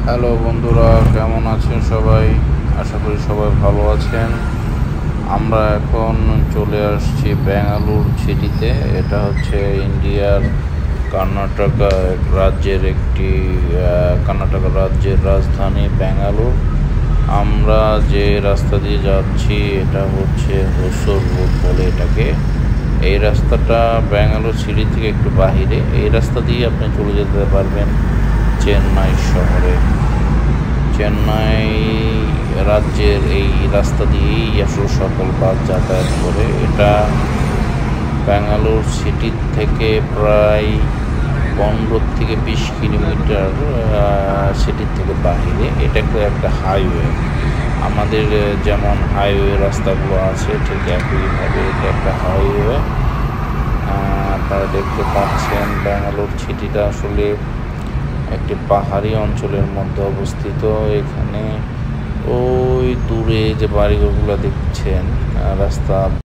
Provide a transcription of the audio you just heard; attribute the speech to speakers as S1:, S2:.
S1: Hello বন্ধুরা, কেমন আছেন সবাই? আশা করি সবাই ভালো আছেন। আমরা এখন চলে আসছি ব্যাঙ্গালোর সিটিতে। এটা হচ্ছে ইন্ডিয়ার কর্ণাটকা রাজ্যের একটি কর্ণাটকা রাজ্যের রাজধানী ব্যাঙ্গালোর। আমরা যে রাস্তা দিয়ে যাচ্ছি এটা হচ্ছে হোসর রোড বলে এটাকে। এই রাস্তাটা ব্যাঙ্গালোর সিটি থেকে একটু বাহিরে। এই রাস্তা দিয়ে আপনি চলে যেতে পারবেন চেন্নাই শহরে। চেন্নাই রাজ্যের এই রাস্তা দিয়েই আসলে সকল বাস যাতায়াত করে। এটা ব্যাঙ্গালোর সিটির থেকে প্রায় 15 থেকে 20 কিলোমিটার সিটির থেকে বাহিরে। এটা একটা হাইওয়ে। আমাদের যেমন হাইওয়ে রাস্তাগুলো আছে ঠিক একইভাবে এটা একটা হাইওয়ে। আপনারা দেখতে পাচ্ছেন ব্যাঙ্গালোর সিটিটা আসলে একটি পাহাড়ি অঞ্চলের মধ্যে অবস্থিত। এখানে ওই দূরে যে বাড়িঘরগুলো দেখছেন রাস্তা